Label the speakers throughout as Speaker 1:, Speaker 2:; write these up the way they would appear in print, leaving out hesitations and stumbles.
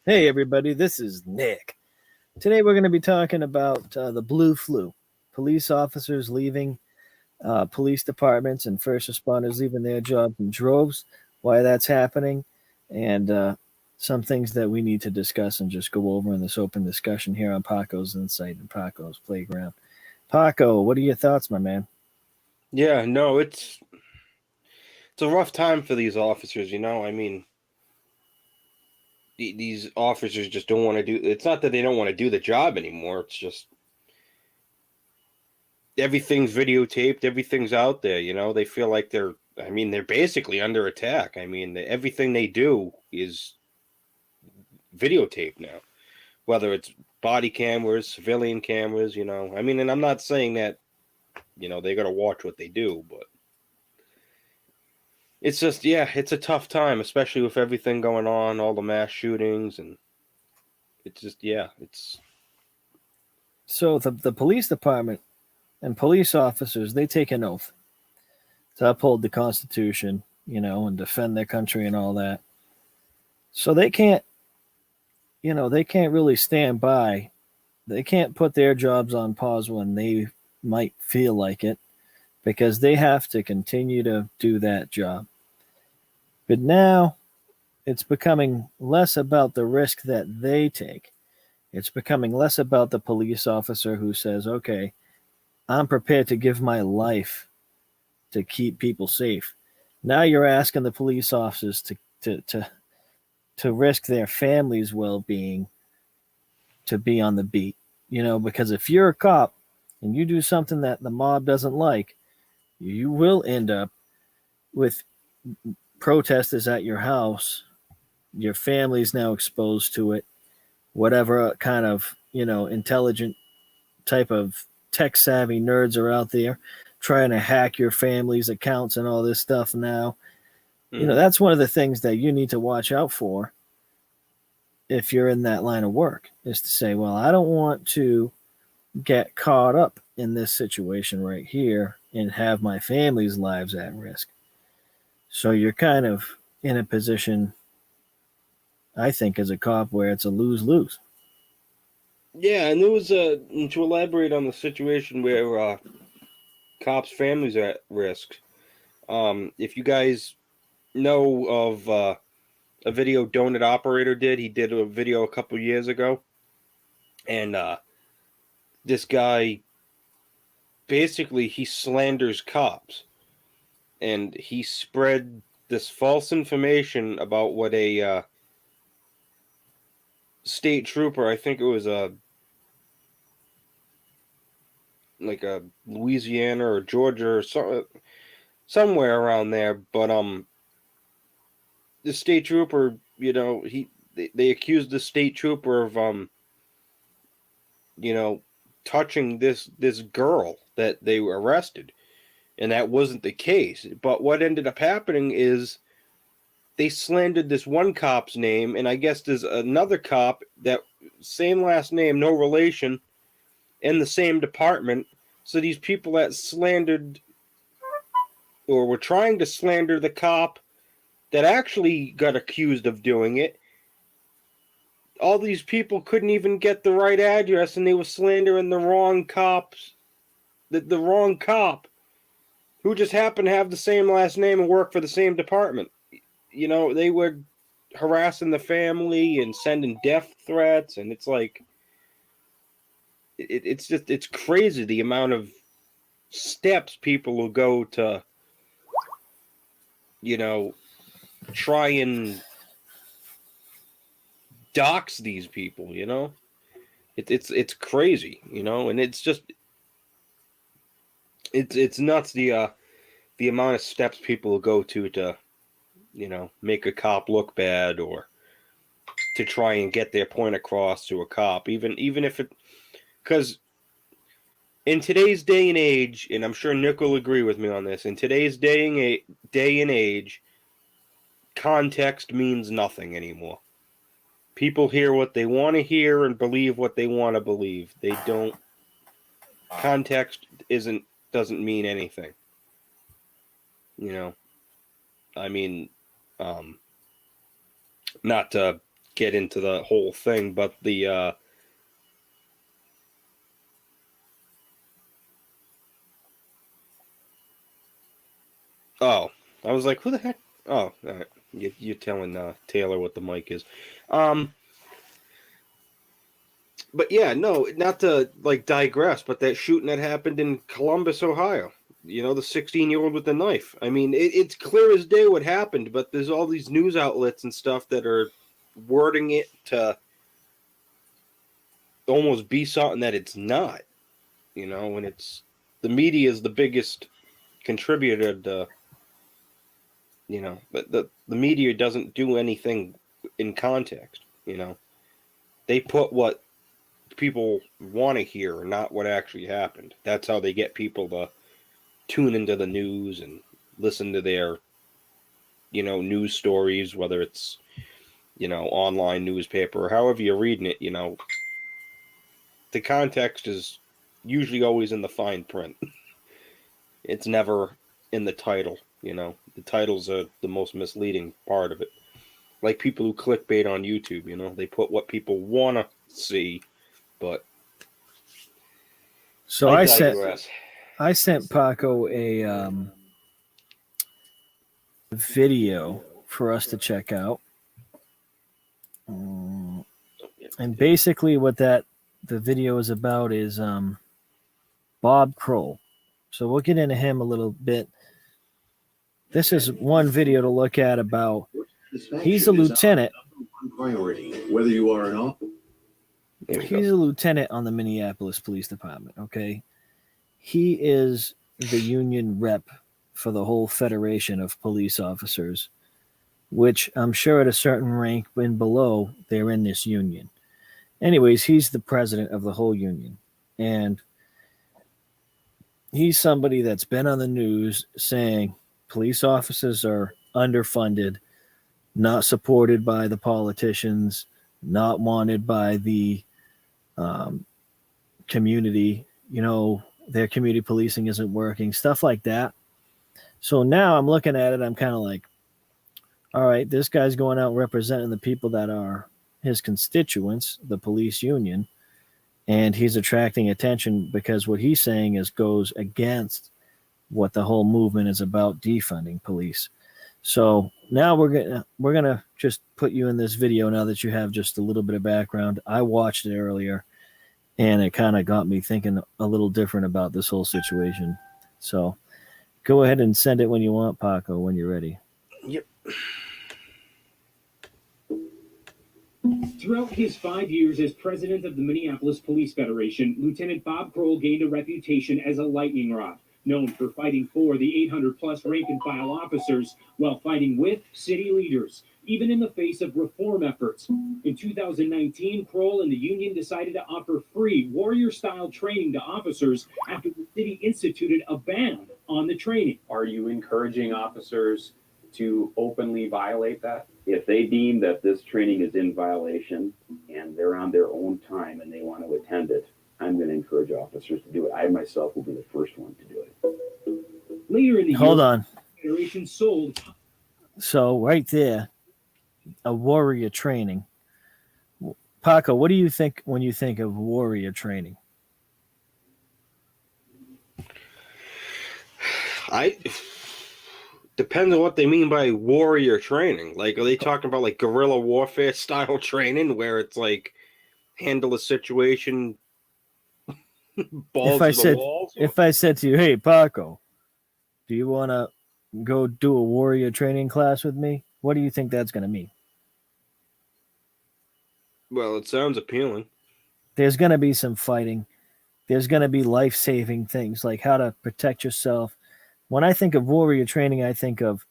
Speaker 1: Hey, everybody, this is Nick. Today we're going to be talking about the blue flu. Police officers leaving police departments and first responders leaving their jobs in droves, why that's happening, and some things that we need to discuss and just go over in this open discussion here on Paco's Insight and Paco's Playground. Paco, what are your thoughts, my man?
Speaker 2: Yeah, no, it's a rough time for these officers, I mean, these officers just don't want to do it's not that they don't want to do the job anymore. It's just everything's videotaped, everything's out there, They feel like they're basically under attack. I mean, everything they do is videotaped now, whether it's body cameras, civilian cameras, I mean, and I'm not saying that, they got to watch what they do, but it's just, yeah, it's a tough time, especially with everything going on, all the mass shootings, and it's just, yeah, it's
Speaker 1: So, the police department and police officers, they take an oath to uphold the Constitution, and defend their country and all that. So they can't really stand by. They can't put their jobs on pause when they might feel like it because they have to continue to do that job. But now it's becoming less about the risk that they take. It's becoming less about the police officer who says, okay, I'm prepared to give my life to keep people safe. Now you're asking the police officers to risk their family's well being to be on the beat. Because if you're a cop and you do something that the mob doesn't like, you will end up with protesters at your house. Your family's now exposed to it. Whatever kind of, intelligent type of tech savvy nerds are out there trying to hack your family's accounts and all this stuff now.
Speaker 2: mhm.
Speaker 1: That's one of the things that you need to watch out for if you're in that line of work is to say, well, I don't want to get caught up in this situation right here and have my family's lives at risk. So you're kind of in a position, I think, as a cop where it's a lose lose.
Speaker 2: Yeah, and there was to elaborate on the situation where cops' families are at risk. If you guys know of a video Donut Operator did, he did a video a couple years ago, and this guy basically he slanders cops, and he spread this false information about what a state trooper, I think it was a like a Louisiana or Georgia or somewhere around there, but the state trooper, they accused the state trooper of you know, touching this girl that they were arrested, and that wasn't the case. But what ended up happening is they slandered this one cop's name, and I guess there's another cop that same last name, no relation, in the same department. So these people that slandered or were trying to slander the cop that actually got accused of doing it, all these people couldn't even get the right address, and they were slandering the wrong cops, the wrong cop who just happened to have the same last name and work for the same department. They were harassing the family and sending death threats, and it's like it's crazy the amount of steps people will go to you know try and dox these people. It's crazy, and it's just it's nuts the amount of steps people will go to make a cop look bad, or to try and get their point across to a cop, even if it, because in today's day and age, and I'm sure Nick will agree with me on this, in today's day and age, context means nothing anymore. People hear what they want to hear and believe what they want to believe. They don't context isn't doesn't mean anything. you know I mean, um not to get into the whole thing, but the oh, I was like, who the heck? Oh, all right. You're telling Taylor what the mic is. But yeah, no, not to like digress, but that shooting that happened in Columbus, Ohio. You know, the 16-year-old with the knife. I mean, it's clear as day what happened, but there's all these news outlets and stuff that are wording it to almost be something that it's not. You know, and it's the media is the biggest contributor to, you know, but the media doesn't do anything in context. You know, they put what people want to hear, not what actually happened. That's how they get people to tune into the news and listen to their, you know, news stories, whether it's, you know, online newspaper or however you're reading it. You know, the context is usually always in the fine print. It's never in the title. You know, the titles are the most misleading part of it. Like people who clickbait on YouTube, you know, they put what people want to see, but
Speaker 1: So
Speaker 2: I
Speaker 1: I
Speaker 2: digress.
Speaker 1: sent Paco a video for us to check out. And basically what the video is about is Bob Kroll. So we'll get into him a little bit. This is one video to look at about he's a lieutenant.
Speaker 3: Priority, whether you are an officer.
Speaker 1: He's a lieutenant on the Minneapolis Police Department, okay? He is the union rep for the whole federation of police officers, which I'm sure at a certain rank and below, they're in this union. Anyways, he's the president of the whole union. And he's somebody that's been on the news saying police officers are underfunded, not supported by the politicians, not wanted by the community. You know, their community policing isn't working, stuff like that. So now I'm looking at it, I'm kind of like, all right, this guy's going out representing the people that are his constituents, the police union, and he's attracting attention because what he's saying is goes against what the whole movement is about, defunding police. So now we're gonna just put you in this video now that you have just a little bit of background. I watched it earlier, and it kind of got me thinking a little different about this whole situation. So go ahead and send it when you want, Paco, when you're ready.
Speaker 2: Yep.
Speaker 4: Throughout his 5 years as president of the Minneapolis Police Federation, Lieutenant Bob Kroll gained a reputation as a lightning rod, known for fighting for the 800-plus rank-and-file officers while fighting with city leaders, even in the face of reform efforts. In 2019, Kroll and the union decided to offer free warrior-style training to officers after the city instituted a ban on the training.
Speaker 5: Are you encouraging officers to openly violate that? If they deem that this training is in violation and they're on their own time and they want to attend it, I'm going to encourage officers to do it. I myself will be the first one to do it.
Speaker 4: Later in the
Speaker 1: Hold
Speaker 4: year,
Speaker 1: on.
Speaker 4: the Federation sold.
Speaker 1: So right there, a warrior training. Paco, what do you think when you think of warrior training?
Speaker 2: Depends on what they mean by warrior training. Like, are they talking about like guerrilla warfare style training where it's like handle a situation, balls to the walls?
Speaker 1: If I said to you, hey, Paco, do you want to go do a warrior training class with me? What do you think that's going to mean?
Speaker 2: Well, it sounds appealing.
Speaker 1: There's going to be some fighting. There's going to be life-saving things like how to protect yourself. When I think of warrior training, I think of,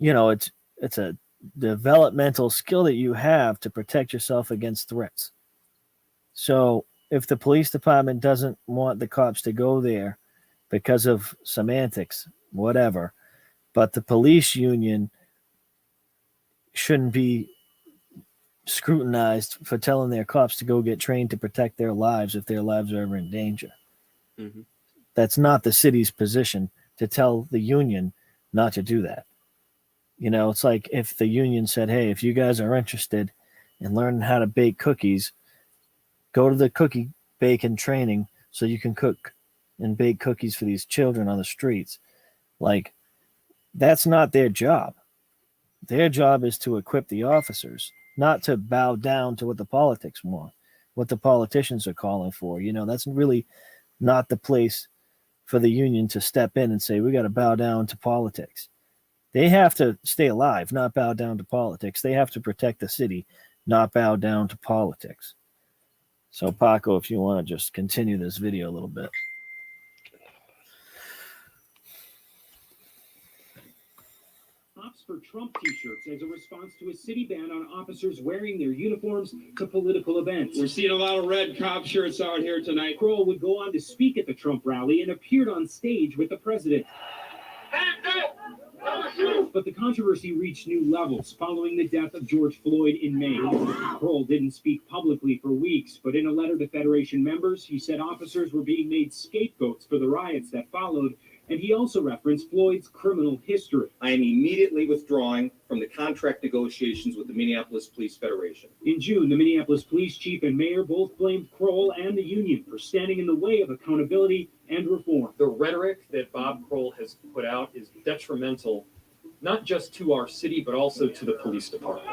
Speaker 1: you know, it's a developmental skill that you have to protect yourself against threats. So if the police department doesn't want the cops to go there because of semantics, whatever, but the police union shouldn't be scrutinized for telling their cops to go get trained to protect their lives if their lives are ever in danger.
Speaker 2: Mm-hmm.
Speaker 1: That's not the city's position to tell the union not to do that. You know, it's like if the union said, hey, if you guys are interested in learning how to bake cookies, go to the cookie baking training so you can cook and bake cookies for these children on the streets. Like, that's not their job. Their job is to equip the officers, not to bow down to what the politics want, what the politicians are calling for. You know, that's really not the place for the union to step in and say, we got to bow down to politics. They have to stay alive, not bow down to politics. They have to protect the city, not bow down to politics. So, Paco, if you want to just continue this video a little bit.
Speaker 4: Cops for Trump t-shirts as a response to a city ban on officers wearing their uniforms to political events.
Speaker 6: We're seeing a lot of red cop shirts out here tonight.
Speaker 4: Kroll would go on to speak at the Trump rally and appeared on stage with the president. But the controversy reached new levels following the death of George Floyd in May. Kroll didn't speak publicly for weeks, but in a letter to Federation members, he said officers were being made scapegoats for the riots that followed, and he also referenced Floyd's criminal history.
Speaker 7: I am immediately withdrawing from the contract negotiations with the Minneapolis Police Federation.
Speaker 4: In June, the Minneapolis police chief and mayor both blamed Kroll and the union for standing in the way of accountability and reform.
Speaker 8: The rhetoric that Bob Kroll has put out is detrimental, not just to our city, but also to the police department.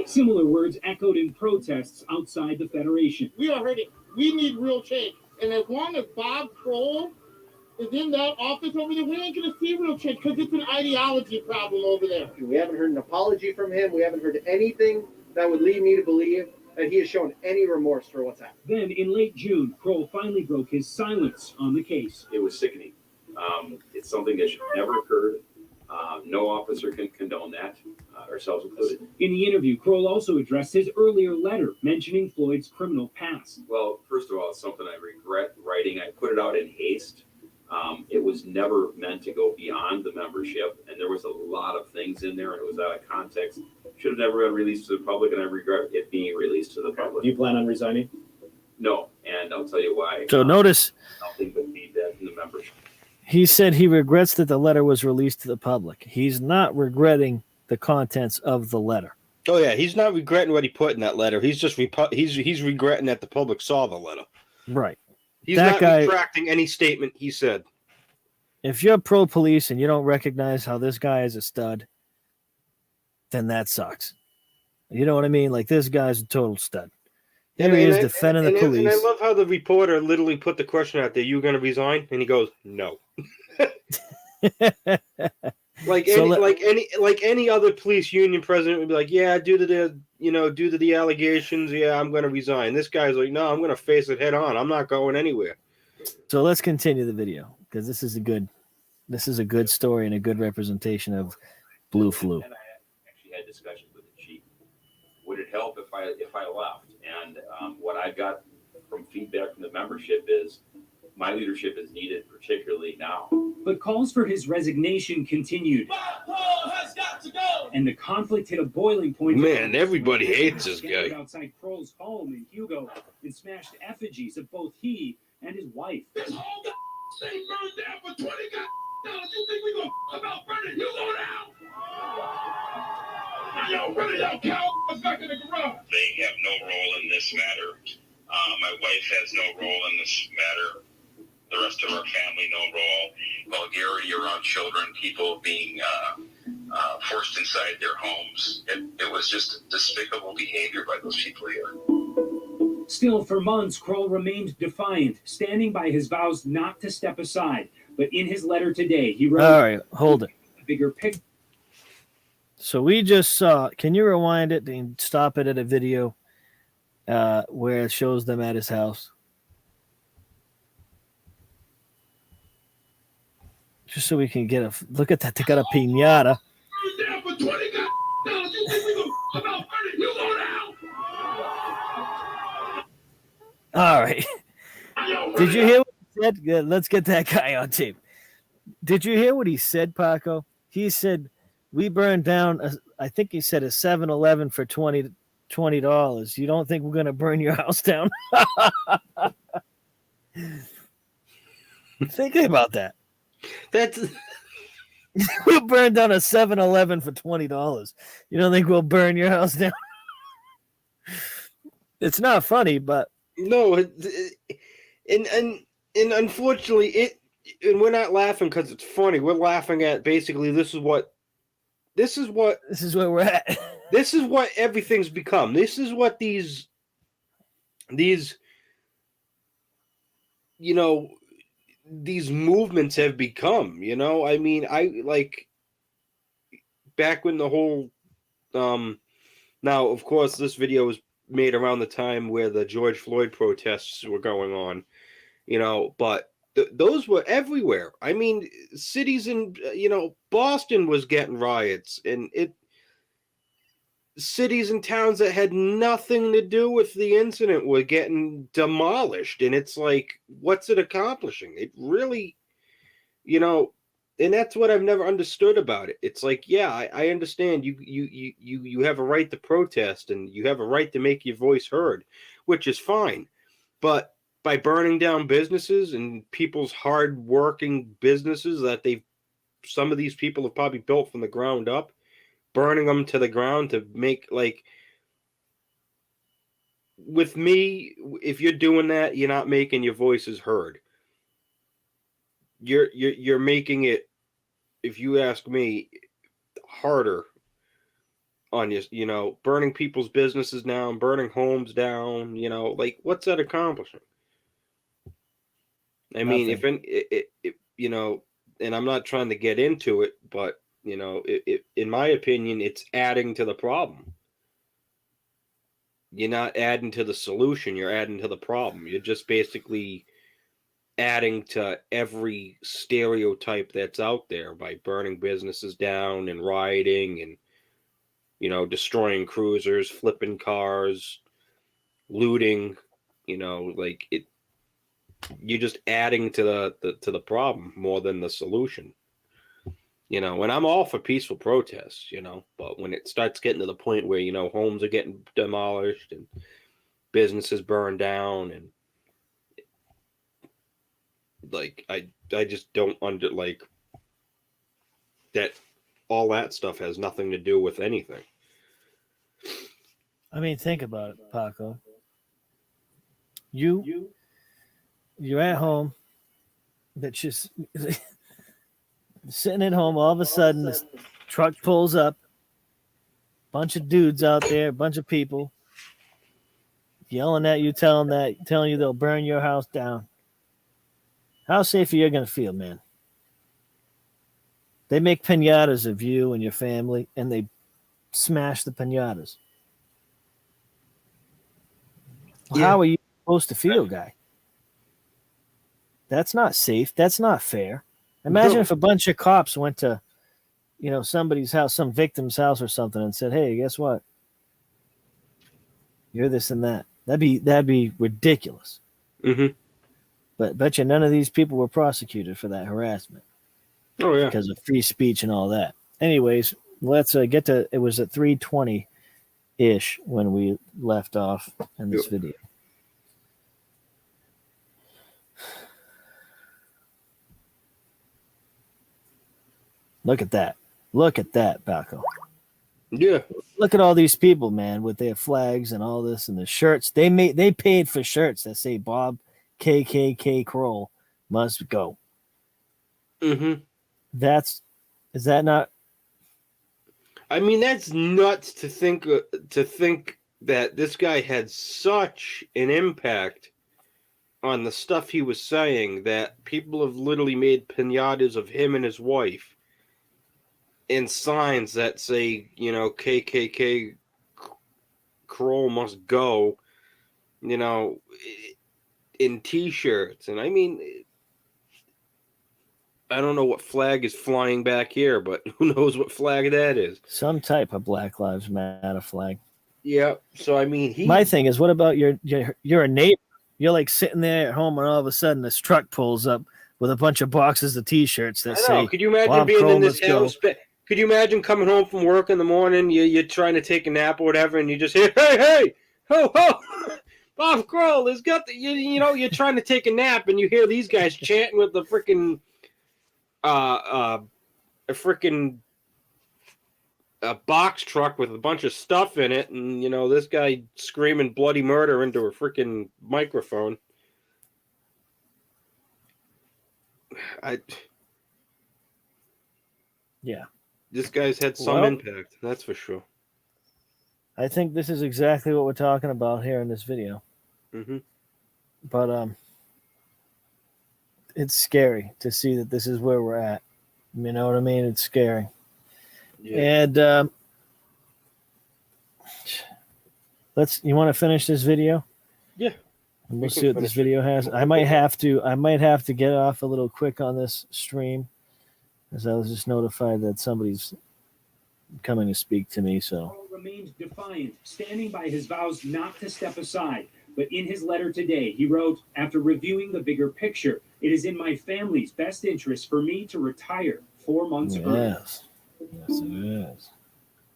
Speaker 4: Similar words echoed in protests outside the Federation.
Speaker 9: We are hurting. We need real change. And as long as Bob Kroll is in that office over there, we ain't going to see real change because it's an ideology problem over there.
Speaker 10: We haven't heard an apology from him. We haven't heard anything that would lead me to believe that he has shown any remorse for what's happened.
Speaker 4: Then, in late June, Kroll finally broke his silence on the case.
Speaker 5: It was sickening. It's something that should never occurred. No officer can condone that, ourselves included.
Speaker 4: In the interview, Kroll also addressed his earlier letter mentioning Floyd's criminal past.
Speaker 5: Well, first of all, it's something I regret writing. I put it out in haste. It was never meant to go beyond the membership, and there was a lot of things in there, and it was out of context. Should have never been released to the public, and I regret it being released to the public.
Speaker 8: Do you plan on resigning?
Speaker 5: No, and I'll tell you why.
Speaker 1: So notice
Speaker 5: Nothing but feedback from the membership.
Speaker 1: he said he regrets that the letter was released to the public. He's not regretting the contents of the letter.
Speaker 2: Oh yeah, he's not regretting what he put in that letter. He's just he's regretting that the public saw the letter.
Speaker 1: Right.
Speaker 2: He's
Speaker 1: That
Speaker 2: not
Speaker 1: guy-
Speaker 2: retracting any statement he said.
Speaker 1: If you're pro-police and you don't recognize how this guy is a stud, then that sucks. You know what I mean? Like, this guy's a total stud. Here he is defending the police.
Speaker 2: And I love how the reporter literally put the question out there, you going to resign? And he goes, no. Like any other police union president would be like, yeah, due to the allegations, yeah, I'm going to resign. This guy's like, no, I'm going to face it head on. I'm not going anywhere.
Speaker 1: So let's continue the video because this is a good story and a good representation of Blue Flu.
Speaker 5: And I actually had discussions with the chief. Would it help if I left? And what I got from feedback from the membership is my leadership is needed, particularly now.
Speaker 4: But calls for his resignation continued.
Speaker 9: Bob Kroll has got to go.
Speaker 4: And the conflict hit a boiling point.
Speaker 2: Man, everybody hates this guy.
Speaker 4: Outside Kroll's home in Hugo and smashed effigies of both he and his wife.
Speaker 9: This whole thing burned down for 20 dollars. You think we gonna about burning Hugo down? Now y'all really don't count back in the garage.
Speaker 11: They have no role in this matter. My wife has no role in this matter. The rest of our family, no role. Vulgarity around children, people being forced inside their homes. It was just despicable behavior by those people here.
Speaker 4: Still, for months, Kroll remained defiant, standing by his vows not to step aside. But in his letter today, he wrote,
Speaker 1: All right, hold it.
Speaker 4: Bigger picture.
Speaker 1: So we just saw, can you rewind it and stop it at a video where it shows them at his house? Just so we can get a look at that. They got a piñata.
Speaker 9: Burned down for 20 dollars. You think we gonna about burning Hugo down?
Speaker 1: All right. Did you hear what he said? Good. Let's get that guy on tape. Did you hear what he said, Paco? He said, we burned down, I think he said a 7-Eleven for $20. You don't think we're going to burn your house down? Think about that.
Speaker 2: That's
Speaker 1: We'll burn down a 7-Eleven for $20. You don't think we'll burn your house down? It's not funny, but
Speaker 2: No, and unfortunately, and we're not laughing because it's funny. We're laughing at basically this is where
Speaker 1: we're at.
Speaker 2: This is what everything's become. This is what these these movements have become. I mean, I like back when the whole now, of course, this video was made around the time where the George Floyd protests were going on, but those were everywhere. I mean, cities in, Boston was getting riots, and cities and towns that had nothing to do with the incident were getting demolished. And it's like, what's it accomplishing? It really, and that's what I've never understood about it. It's like, yeah, I understand you have a right to protest and you have a right to make your voice heard, which is fine. But by burning down businesses and people's hard-working businesses that some of these people have probably built from the ground up, burning them to the ground to make, like, with me, if you're doing that, you're not making your voices heard. You're making it, if you ask me, harder on you, burning people's businesses down, burning homes down, like, what's that accomplishing? I mean, if and I'm not trying to get into it, but, in my opinion, it's adding to the problem. You're not adding to the solution, you're adding to the problem. You're just basically adding to every stereotype that's out there by burning businesses down and rioting and, destroying cruisers, flipping cars, looting, like it. You're just adding to the problem more than the solution. And I'm all for peaceful protests, but when it starts getting to the point where, homes are getting demolished and businesses burned down, and like, I just don't like that. All that stuff has nothing to do with anything.
Speaker 1: I mean, think about it, Paco. You're at home, that's just sitting at home. All of a sudden, this truck pulls up, bunch of dudes out there, a bunch of people yelling at you, telling you they'll burn your house down. How safe are you going to feel, man? They make piñatas of you and your family, and they smash the piñatas. Yeah. How are you supposed to feel, guy? That's not safe. That's not fair. Imagine if a bunch of cops went to, somebody's house, some victim's house or something, and said, "Hey, guess what? You're this and that." That'd be ridiculous.
Speaker 2: Mm-hmm.
Speaker 1: But bet you none of these people were prosecuted for that harassment.
Speaker 2: Oh yeah,
Speaker 1: because of free speech and all that. Anyways, let's get to. It was at 3:20-ish when we left off in this video. Look at that. Look at that, Paco.
Speaker 2: Yeah.
Speaker 1: Look at all these people, man, with their flags and all this and the shirts. They paid for shirts that say Bob KKK Kroll must go.
Speaker 2: Mm-hmm.
Speaker 1: Is that not?
Speaker 2: I mean, that's nuts to think that this guy had such an impact on the stuff he was saying that people have literally made piñatas of him and his wife and signs that say, KKK Kroll must go, in T-shirts. And I mean, I don't know what flag is flying back here, but who knows what flag that is.
Speaker 1: Some type of Black Lives Matter flag.
Speaker 2: Yeah. So, I mean,
Speaker 1: my thing is, what about you're a neighbor? You're like sitting there at home and all of a sudden this truck pulls up with a bunch of boxes of T-shirts that say,
Speaker 2: could you imagine
Speaker 1: Bob
Speaker 2: being
Speaker 1: Kroll
Speaker 2: in this
Speaker 1: must
Speaker 2: house? Could you imagine coming home from work in the morning, you're trying to take a nap or whatever, and you just hear, hey, ho, ho, Bob Kroll has got the, you're trying to take a nap, and you hear these guys chanting with the freaking a freaking a box truck with a bunch of stuff in it, and this guy screaming bloody murder into a freaking microphone.
Speaker 1: Yeah.
Speaker 2: This guy's had some impact, that's for sure.
Speaker 1: I think this is exactly what we're talking about here in this video.
Speaker 2: Mm-hmm.
Speaker 1: But it's scary to see that this is where we're at. You know what I mean? It's scary. Yeah. And you want to finish this video?
Speaker 2: Yeah.
Speaker 1: And we'll see what this video has. I might have to get off a little quick on this stream, as I was just notified that somebody's coming to speak to me. So
Speaker 4: remained defiant, standing by his vows not to step aside. But in his letter today, he wrote, after reviewing the bigger picture, it is in my family's best interest for me to retire 4 months early.
Speaker 1: Yes, it is.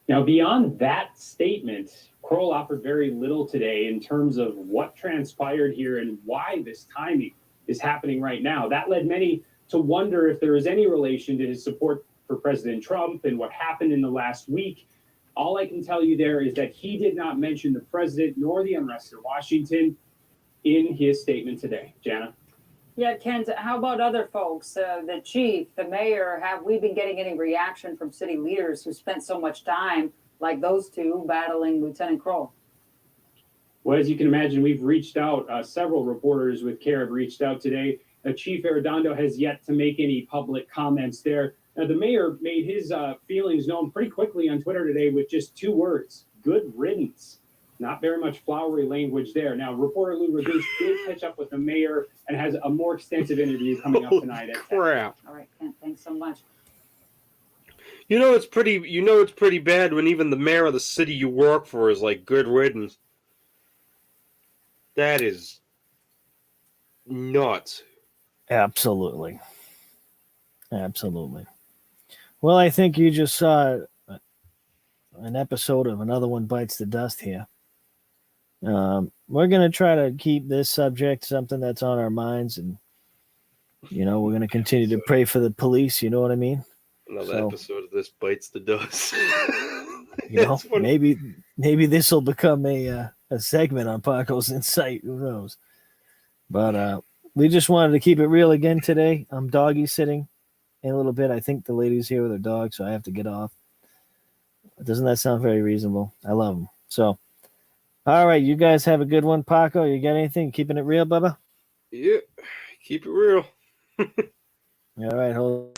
Speaker 12: Now, beyond that statement, Kroll offered very little today in terms of what transpired here and why this timing is happening right now. That led many to wonder if there is any relation to his support for President Trump and what happened in the last week. All I can tell you there is that he did not mention the president nor the unrest in Washington in his statement today. Jana?
Speaker 13: Yeah, Kent, how about other folks? The chief, the mayor, have we been getting any reaction from city leaders who spent so much time, like those two, battling Lieutenant Kroll?
Speaker 12: Well, as you can imagine, we've reached out. Several reporters with CARE have reached out today. Chief Arredondo has yet to make any public comments there. Now, the mayor made his feelings known pretty quickly on Twitter today with just 2 words: good riddance. Not very much flowery language there. Now, reporter Lou Ragush did catch up with the mayor and has a more extensive interview coming up tonight.
Speaker 2: Crap.
Speaker 13: All right, Kent, thanks so much.
Speaker 2: It's pretty bad when even the mayor of the city you work for is like good riddance. That is nuts.
Speaker 1: Absolutely. Well, I think you just saw an episode of Another One Bites the Dust here. We're going to try to keep this subject something that's on our minds, and we're going to continue to pray for the police. You know what I mean?
Speaker 2: Another episode of This Bites the Dust.
Speaker 1: Maybe this will become a segment on Paco's Insight. Who knows? But we just wanted to keep it real again today. I'm doggy sitting in a little bit. I think the lady's here with her dog, so I have to get off. Doesn't that sound very reasonable? I love them. So, all right, you guys have a good one. Paco, you got anything? Keeping it real, Bubba?
Speaker 2: Yeah, keep it real.
Speaker 1: All right, hold on.